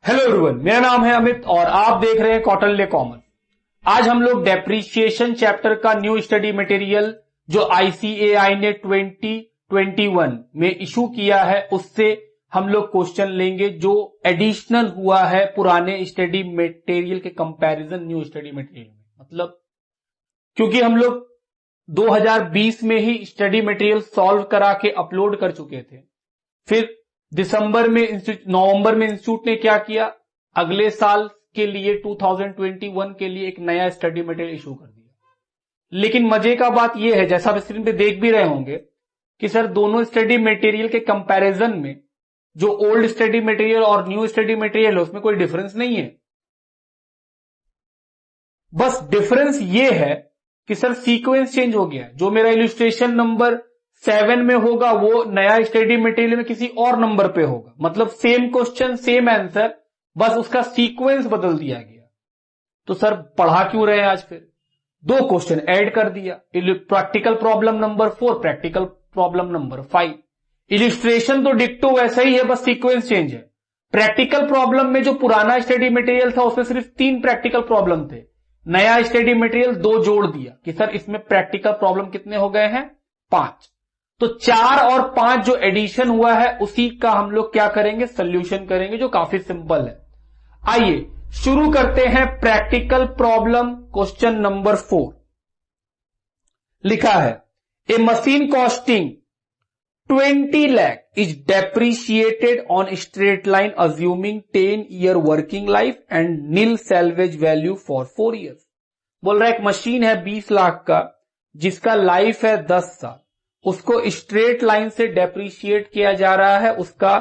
Hello everyone, मेरा नाम है अमित और आप देख रहे हैं कौटिल्य कॉमर्स। आज हम लोग डेप्रीशिएशन चैप्टर का न्यू स्टडी मटेरियल जो आईसीएआई ने 2021 में इशू किया है उससे हम लोग क्वेश्चन लेंगे जो एडिशनल हुआ है पुराने स्टडी मटेरियल के कंपैरिजन न्यू स्टडी मटेरियल में। मतलब क्योंकि हम लोग 2020 में ही स्टडी मटेरियल सॉल्व करा के अपलोड कर चुके थे, फिर नवंबर में इंस्टीट्यूट ने क्या किया, अगले साल के लिए 2021 के लिए एक नया स्टडी मटेरियल इशू कर दिया। लेकिन मजे का बात यह है, जैसा आप स्क्रीन पे देख भी रहे होंगे कि सर दोनों स्टडी मटेरियल के कंपैरिजन में जो ओल्ड स्टडी मटेरियल और न्यू स्टडी मटेरियल है उसमें कोई डिफरेंस नहीं है। बस डिफरेंस ये है कि सर सीक्वेंस चेंज हो गया। जो मेरा इलस्ट्रेशन नंबर 7 में होगा वो नया स्टडी मटेरियल में किसी और नंबर पे होगा। मतलब सेम क्वेश्चन सेम आंसर, बस उसका सीक्वेंस बदल दिया गया। तो सर पढ़ा क्यों रहे हैं आज? फिर दो क्वेश्चन ऐड कर दिया, practical problem number 4, practical problem number 5। Illustration तो डिक्टो वैसा ही है, बस सीक्वेंस चेंज है। प्रैक्टिकल प्रॉब्लम में जो पुराना स्टडी मटेरियल था उसमें सिर्फ 3 प्रैक्टिकल प्रॉब्लम थे, नया स्टडी मटेरियल 2 जोड़ दिया कि सर इसमें प्रैक्टिकल प्रॉब्लम कितने हो गए हैं? 5। तो 4 और 5 जो एडिशन हुआ है उसी का हम लोग क्या करेंगे, सोल्यूशन करेंगे, जो काफी सिंपल है। आइए शुरू करते हैं प्रैक्टिकल प्रॉब्लम क्वेश्चन नंबर 4। लिखा है ए machine costing 20 lakh is depreciated on straight line assuming 10 year working life and nil salvage value for 4 years। बोल रहा है एक मशीन है 20 लाख का जिसका लाइफ है 10 साल, उसको स्ट्रेट लाइन से डेप्रीशिएट किया जा रहा है, उसका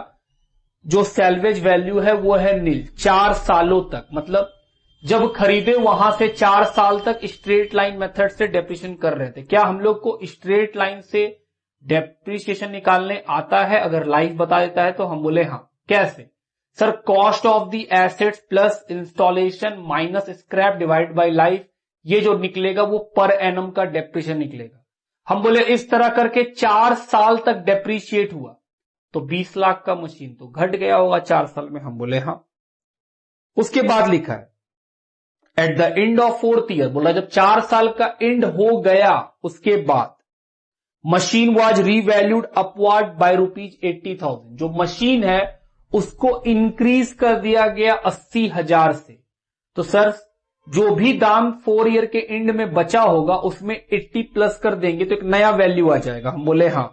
जो सैल्वेज वैल्यू है वो है नील 4 सालों तक। मतलब जब खरीदे वहां से 4 साल तक स्ट्रेट लाइन मेथड से डेप्रीशिएशन कर रहे थे। क्या हम लोग को स्ट्रेट लाइन से डेप्रीशिएशन निकालने आता है? अगर लाइफ बता देता है तो हम बोले हाँ। कैसे? Sir cost of the assets plus installation minus scrap divide by life, ये जो निकलेगा वो पर एनम का डेप्रीशिएशन निकलेगा। हम बोले इस तरह करके 4 साल तक डेप्रीशिएट हुआ तो 20 लाख का मशीन तो घट गया होगा 4 साल में। हम बोले हाँ। उसके बाद लिखा है at the end of 4th year, बोला जब 4 साल का एंड हो गया उसके बाद machine was revalued upward bye ₹80,000। जो मशीन है उसको इंक्रीज कर दिया गया 80,000 से। तो सर जो भी दाम 4 ईयर के एंड में बचा होगा उसमें 80 प्लस कर देंगे तो एक नया वैल्यू आ जाएगा। हम बोले हाँ।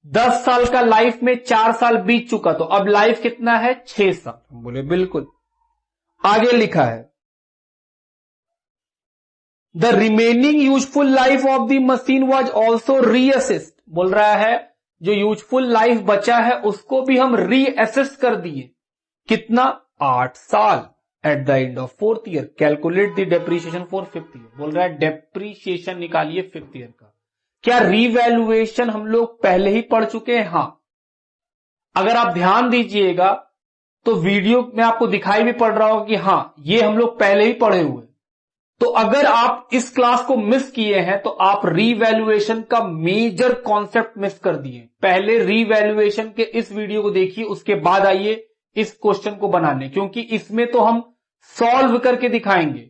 10 साल का लाइफ में 4 साल बीत चुका तो अब लाइफ कितना है? 6 साल। हम बोले बिल्कुल। आगे लिखा है the remaining useful life of the machine was also reassessed. बोल रहा है जो यूजफुल लाइफ बचा है उसको भी हम रीअसेस कर दिए। कितना? 8 साल। At the end of 4th year calculate the depreciation for 5th year. बोल रहा है डेप्रीशिएशन निकालिए 5th ईयर का। क्या रीवैल्यूएशन हम लोग पहले ही पढ़ चुके हैं? हाँ। अगर आप ध्यान दीजिएगा तो वीडियो में आपको दिखाई भी पड़ रहा होगा कि हाँ ये हम लोग पहले ही पढ़े हुए। तो अगर आप इस क्लास को मिस किए हैं तो आप रीवैल्यूएशन का मेजर कॉन्सेप्ट मिस कर दिए। पहले रीवैल्यूएशन के इस वीडियो को देखिए, उसके बाद आइए इस क्वेश्चन को बनाने, क्योंकि इसमें तो हम सॉल्व करके दिखाएंगे।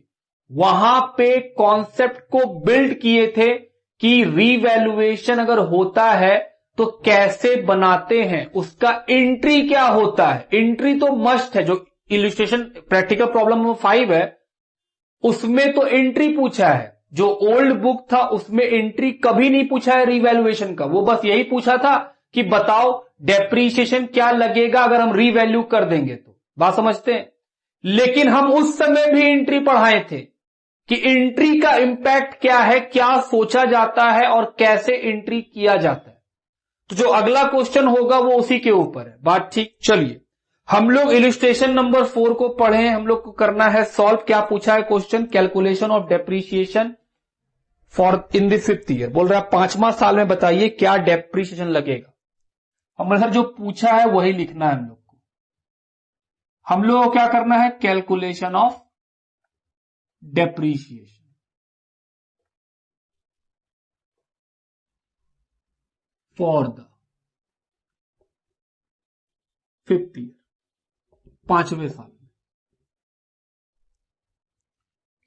वहां पे कॉन्सेप्ट को बिल्ड किए थे कि रीवैल्यूएशन अगर होता है तो कैसे बनाते हैं, उसका एंट्री क्या होता है। एंट्री तो मस्ट है। जो इलस्ट्रेशन प्रैक्टिकल प्रॉब्लम नंबर 5 है उसमें तो एंट्री पूछा है। जो ओल्ड बुक था उसमें एंट्री कभी नहीं पूछा है रीवैल्यूएशन का। वो बस यही पूछा था कि बताओ डेप्रीशिएशन क्या लगेगा अगर हम रीवैल्यू कर देंगे। तो बात समझते हैं। लेकिन हम उस समय भी एंट्री पढ़ाए थे कि एंट्री का इंपैक्ट क्या है, क्या सोचा जाता है और कैसे एंट्री किया जाता है। तो जो अगला क्वेश्चन होगा वो उसी के ऊपर है। बात ठीक? चलिए हम लोग इलस्ट्रेशन नंबर 4 को पढ़े। हम लोग को करना है सॉल्व। क्या पूछा है question? Calculation of depreciation for in the 5th year. बोल रहा है 5वां साल में बताइए क्या डेप्रीशिएशन लगेगा। हमने सर जो पूछा है वही लिखना है हम लोग को। हम लोग को क्या करना है? Calculation of depreciation for the 5th year, 5वें साल।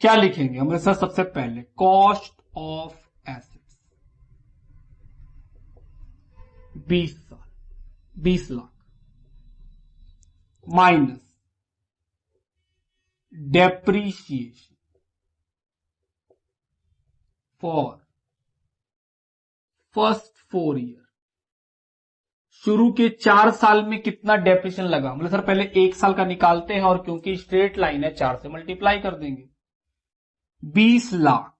क्या लिखेंगे हम सर? सबसे पहले कॉस्ट ऑफ एसेट्स 20 साल, 20 lakh minus depreciation for first 4 year. शुरू के 4 साल में कितना डेप्रिसिएशन लगा? मतलब सर पहले 1 साल का निकालते हैं और क्योंकि स्ट्रेट लाइन है 4 से मल्टीप्लाई कर देंगे। 20 लाख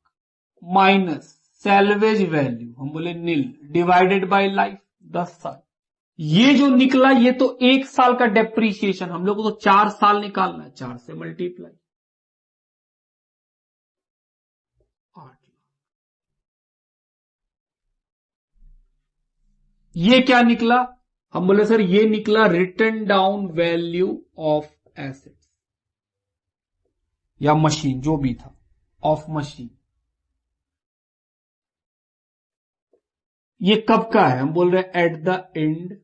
माइनस सैल्वेज वैल्यू हम बोले नील डिवाइडेड बाय लाइफ 10 साल। ये जो निकला ये तो 1 साल का डेप्रीशिएशन, हम लोग को तो 4 साल निकालना है, 4 से मल्टीप्लाई 8 लाख। ये क्या निकला? हम बोले सर ये निकला written down value of assets या मशीन जो भी था, ऑफ मशीन। ये कब का है? हम बोल रहे हैं at the end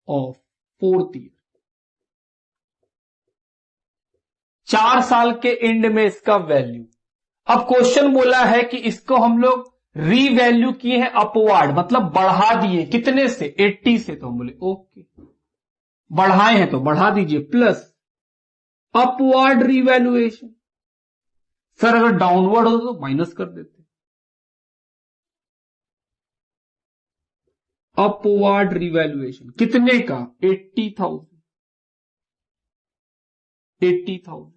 of 4th year. 4 साल के एंड में इसका वैल्यू। अब क्वेश्चन बोला है कि इसको हम लोग रीवैल्यू किए हैं अपवार्ड, मतलब बढ़ा दिए। कितने से? 80 से। तो हम बोले ओके, बढ़ाए हैं तो बढ़ा दीजिए, प्लस अपवार्ड रीवैल्यूएशन। सर अगर डाउनवर्ड हो तो माइनस कर देते। अपवार्ड रीवैल्यूएशन कितने का? 80,000। 80,000।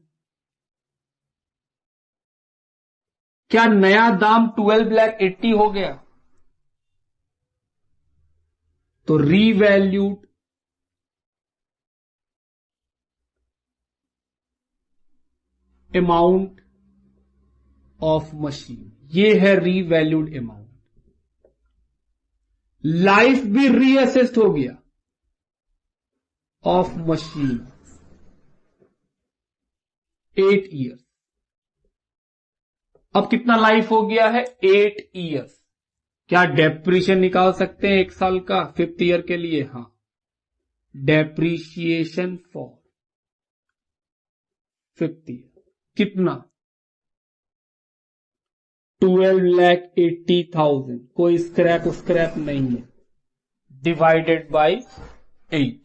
क्या नया दाम 12,80,000 हो गया? तो रीवैल्यूड अमाउंट ऑफ मशीन, ये है रीवैल्यूड अमाउंट। लाइफ भी रीअसेस्ड हो गया ऑफ मशीन 8 ईयर्स। अब कितना लाइफ हो गया है? 8 ईयर्स। क्या डेप्रीशिएशन निकाल सकते हैं 1 साल का 5th ईयर के लिए? हां, डेप्रीशिएशन फॉर 5th ईयर कितना? 12,80,000। कोई स्क्रैप नहीं है, डिवाइडेड बाय 8।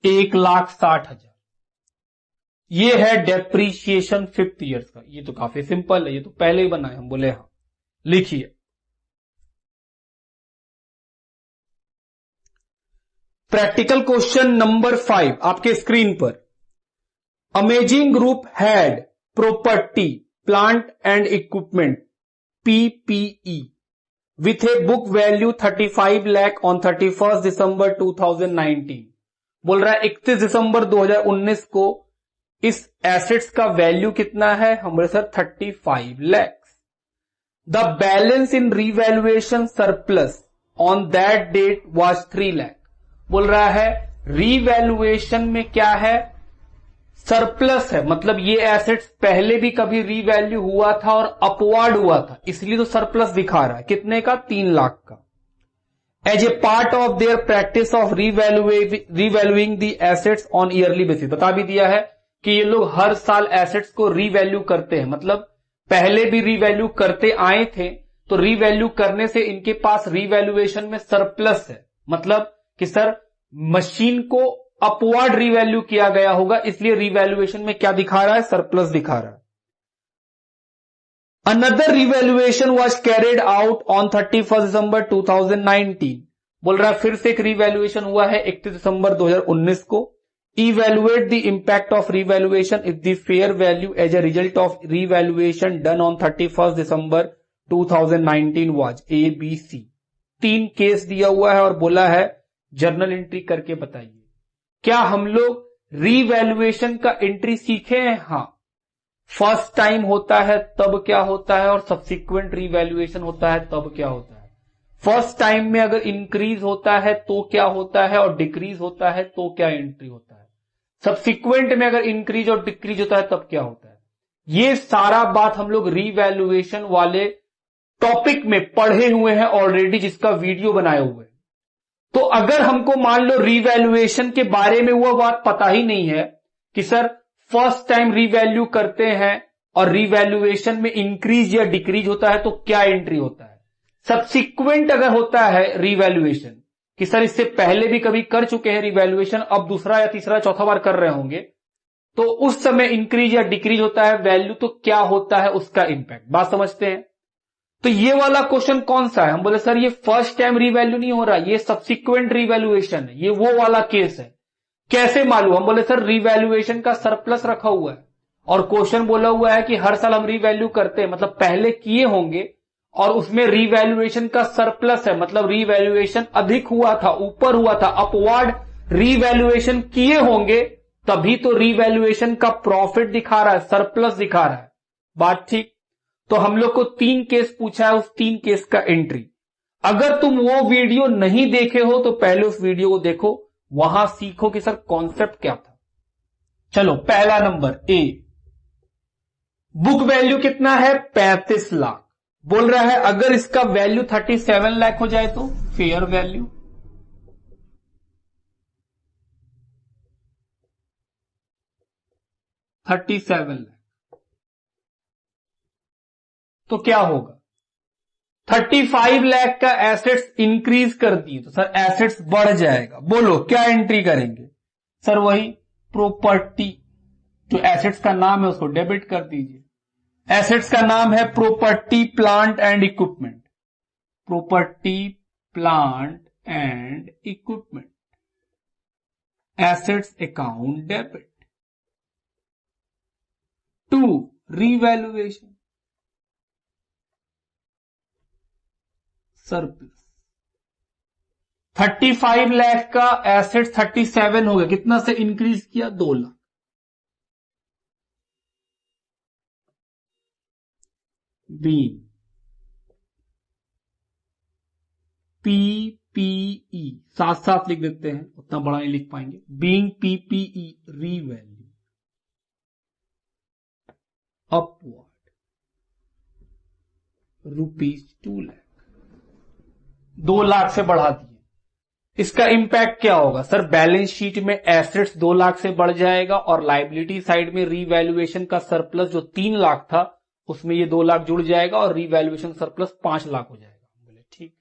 $1,60,000। ये है डेप्रीशिएशन 5th ईयर्स का। ये तो काफी सिंपल है, ये तो पहले ही बना है। हम बोले हाँ, लिखिए प्रैक्टिकल क्वेश्चन नंबर 5 आपके स्क्रीन पर। Amazing group had property plant and equipment PPE with a book value 35 lakh on 31 दिसंबर 2019। बोल रहा है 31 दिसंबर 2019 को इस एसेट्स का वैल्यू कितना है? हमारे sir 35 lakh. The balance in revaluation surplus on that date was 3 lakh. बोल रहा है रीवैल्यूएशन में क्या है? सरप्लस है, मतलब ये एसेट्स पहले भी कभी रीवैल्यू हुआ था और अपवार्ड हुआ था, इसलिए तो सरप्लस दिखा रहा है। कितने का? 3 लाख का। As a part of their practice of revaluing the assets on yearly basis. बता भी दिया है कि ये लोग हर साल एसेट्स को रीवैल्यू करते हैं, मतलब पहले भी रीवैल्यू करते आए थे, तो रीवैल्यू करने से इनके पास रीवैल्यूएशन में सरप्लस है, मतलब कि सर मशीन को अपवर्ड रीवैल्यू किया गया होगा, इसलिए रीवैल्यूएशन में क्या दिखा रहा है? सरप्लस दिखा रहा है। Another revaluation was carried out on 31 दिसंबर 2019। बोल रहा है फिर से एक रीवैल्यूएशन हुआ है 31 दिसंबर 2019 को। Evaluate the impact of revaluation if the fair value as a result of revaluation done on 31 December 2019 was ABC। 3 case दिया हुआ है और बोला है जर्नल एंट्री करके बताइए। क्या हम लोग रीवैल्यूएशन का एंट्री सीखे हैं? हां। फर्स्ट टाइम होता है तब क्या होता है और सब्सिक्वेंट रीवैल्यूएशन होता है तब क्या होता है। फर्स्ट टाइम में अगर इंक्रीज होता है तो क्या होता है और डिक्रीज होता है तो क्या एंट्री होता है। सब्सिक्वेंट में अगर इंक्रीज और डिक्रीज होता है तब क्या होता है। ये सारा बात हम लोग रीवैल्यूएशन वाले टॉपिक में पढ़े हुए हैं ऑलरेडी, जिसका वीडियो बनाए हुए हैं। तो अगर हमको मान लो रीवैल्यूएशन के बारे में वो बात पता ही नहीं है कि सर फर्स्ट टाइम रीवैल्यू करते हैं और रीवैल्यूएशन में इंक्रीज या डिक्रीज होता है तो क्या एंट्री होता है, सब्सिक्वेंट अगर होता है रीवैल्यूएशन कि सर इससे पहले भी कभी कर चुके हैं रीवैल्यूएशन, अब दूसरा या तीसरा चौथा बार कर रहे होंगे, तो उस समय इंक्रीज या डिक्रीज होता है वैल्यू, तो क्या होता है उसका इंपैक्ट, बात समझते हैं। तो ये वाला क्वेश्चन कौन सा है, हम बोले सर ये फर्स्ट टाइम रीवैल्यू नहीं हो रहा, ये सब्सिक्वेंट रीवैल्यूएशन है, ये वो वाला केस है। कैसे मालूम, हम बोले सर रीवैल्यूएशन का सरप्लस रखा हुआ है और क्वेश्चन बोला हुआ है कि हर साल हम रीवैल्यू करते हैं, मतलब पहले किए होंगे और उसमें रीवैल्यूएशन का सरप्लस है, मतलब रीवैल्यूएशन अधिक हुआ था, ऊपर हुआ था, अपवार्ड रीवैल्यूएशन किए होंगे, तभी तो रीवैल्यूएशन का प्रॉफिट दिखा रहा है, सरप्लस दिखा रहा है। बात ठीक। तो हम लोग को 3 केस पूछा है, उस 3 केस का एंट्री। अगर तुम वो वीडियो नहीं देखे हो तो पहले उस वीडियो को देखो, वहां सीखो कि सर कॉन्सेप्ट क्या था। चलो पहला नंबर ए, बुक वैल्यू कितना है 35 लाख, बोल रहा है अगर इसका वैल्यू 37 लाख हो जाए तो फेयर वैल्यू, $37 लाख, तो क्या होगा, 35 लाख का एसेट्स इंक्रीज कर दिए तो सर एसेट्स बढ़ जाएगा, बोलो क्या एंट्री करेंगे, सर वही प्रॉपर्टी, जो एसेट्स का नाम है उसको डेबिट कर दीजिए। एसेट्स का नाम है property plant and equipment, property plant and equipment, assets account debit. 2 revaluation, surplus. 35 lakh का एसेट 37 हो गया, कितना से इंक्रीज किया 2 लाख। बीइंग पीपीई, साथ साथ लिख देते हैं, उतना बड़ा नहीं लिख पाएंगे, being PPE revalue upward ₹2 lakh, 2 lakh से बढ़ा दिए। इसका इंपैक्ट क्या होगा, सर बैलेंस शीट में एसेट्स 2 लाख से बढ़ जाएगा और लायबिलिटी साइड में रीवैल्यूएशन का सरप्लस जो 3 लाख था उसमें ये 2 लाख जुड़ जाएगा और रीवैल्यूएशन सरप्लस 5 लाख हो जाएगा। बोले ठीक।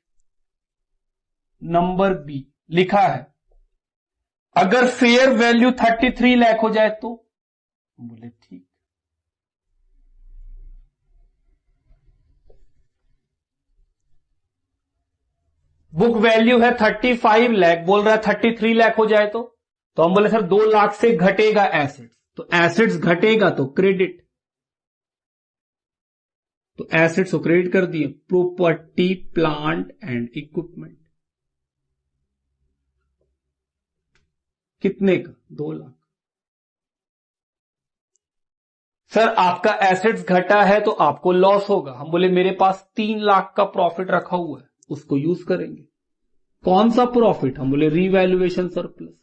नंबर बी लिखा है अगर फेयर वैल्यू 33 लाख हो जाए तो, बोले ठीक। बुक वैल्यू है 35 लाख, बोल रहा है 33 लाख हो जाए तो हम बोले सर 2 लाख से घटेगा एसेट्स, तो एसेट्स घटेगा तो क्रेडिट, तो एसेट्स को क्रेडिट कर दिए। प्रॉपर्टी प्लांट एंड इक्विपमेंट कितने का 2 लाख। सर आपका एसेट्स घटा है तो आपको लॉस होगा, हम बोले मेरे पास 3 लाख का प्रॉफिट रखा हुआ है, उसको यूज करेंगे। कौन सा प्रॉफिट, हम बोले revaluation surplus.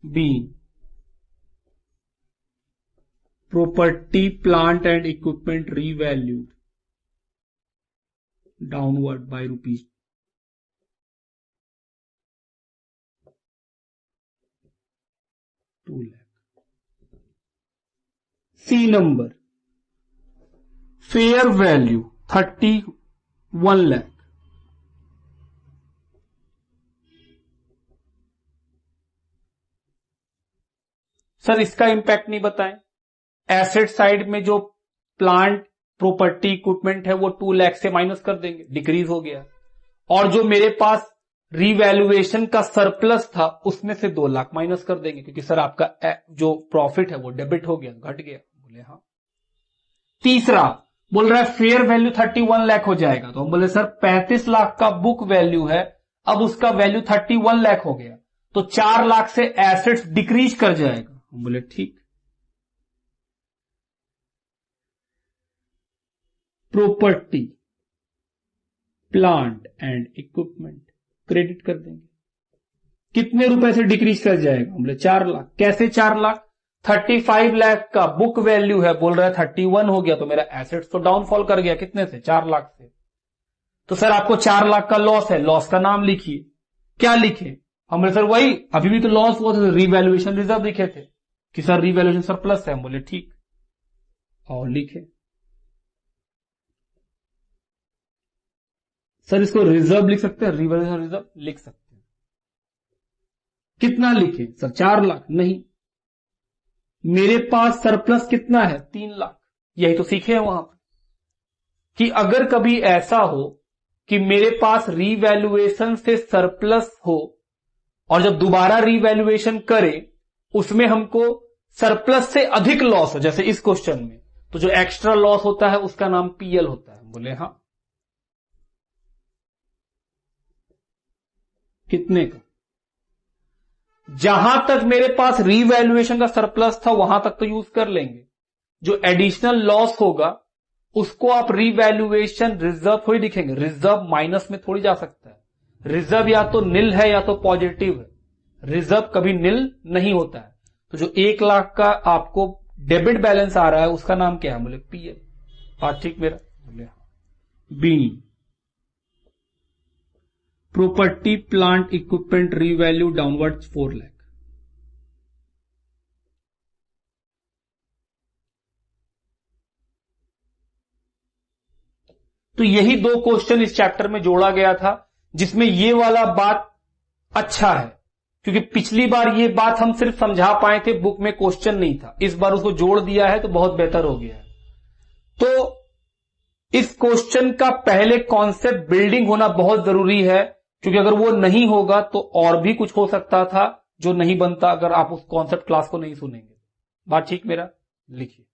B property plant and equipment revalued downward by ₹2 lakh. C number fair value 31 lakh, sir इसका इंपैक्ट नहीं बताएं। एसेट साइड में जो प्लांट प्रॉपर्टी इक्विपमेंट है वो 2 लाख से माइनस कर देंगे, डिक्रीज हो गया, और जो मेरे पास रीवैल्यूएशन का सरप्लस था उसमें से 2 लाख माइनस कर देंगे, क्योंकि सर आपका जो प्रॉफिट है वो डेबिट हो गया, घट गया। बोले हाँ। तीसरा बोल रहा है फेयर वैल्यू 31 लाख हो जाएगा, तो हम बोले सर 35 लाख का बुक वैल्यू है, अब उसका वैल्यू 31 लाख हो गया, तो 4 लाख से एसेट्स डिक्रीज कर जाएगा। हम बोले ठीक। Property plant and equipment credit कर देंगे, कितने रुपए से डिक्रीज कर जाएगा, हम बोले 4 लाख। कैसे 4 लाख, 35 लाख का बुक वैल्यू है, बोल रहा है 31 हो गया, तो मेरा एसेट्स तो डाउनफॉल कर गया, कितने से? 4 लाख से। तो सर आपको 4 लाख का लॉस है, लॉस का नाम लिखिए। क्या लिखे? हम बोले सर वही अभी भी तो लॉस हुआ था, रीवैल्यूएशन रिजर्व लिखे थे कि सर रीवैल्यूएशन सरप्लस है। हम बोले ठीक, और लिखे। सर इसको रिजर्व लिख सकते हैं, रीवैल्यूएशन रिजर्व लिख सकते हैं। कितना लिखे? सर 4 लाख। नहीं, मेरे पास सरप्लस कितना है? 3 लाख। यही तो सीखे हैं वहां पर कि अगर कभी ऐसा हो कि मेरे पास रीवैल्यूएशन से सरप्लस हो और जब दोबारा रीवैल्यूएशन करे उसमें हमको सरप्लस से अधिक लॉस हो, जैसे इस क्वेश्चन में, तो जो एक्स्ट्रा लॉस होता है उसका नाम पीएल होता है। बोले हाँ। कितने का? जहां तक मेरे पास रीवैल्यूएशन का सरप्लस था वहां तक तो यूज कर लेंगे, जो एडिशनल लॉस होगा उसको आप रीवैल्यूएशन रिजर्व थोड़ी दिखेंगे, रिजर्व माइनस में थोड़ी जा सकता है। रिजर्व या तो निल है या तो पॉजिटिव है, रिजर्व कभी निल नहीं होता है। तो जो 1 लाख का आपको डेबिट बैलेंस आ रहा है उसका नाम क्या है? बोले पीएल। बात ठीक मेरा? बोले B, property plant equipment revalue downward 4 lakh. तो यही 2 क्वेश्चन इस चैप्टर में जोड़ा गया था, जिसमें ये वाला बात अच्छा है क्योंकि पिछली बार ये बात हम सिर्फ समझा पाए थे, बुक में क्वेश्चन नहीं था। इस बार उसको जोड़ दिया है तो बहुत बेहतर हो गया है। तो इस क्वेश्चन का पहले कॉन्सेप्ट बिल्डिंग होना बहुत जरूरी है, क्योंकि अगर वो नहीं होगा तो और भी कुछ हो सकता था जो नहीं बनता अगर आप उस कॉन्सेप्ट क्लास को नहीं सुनेंगे। बात ठीक मेरा? लिखिए।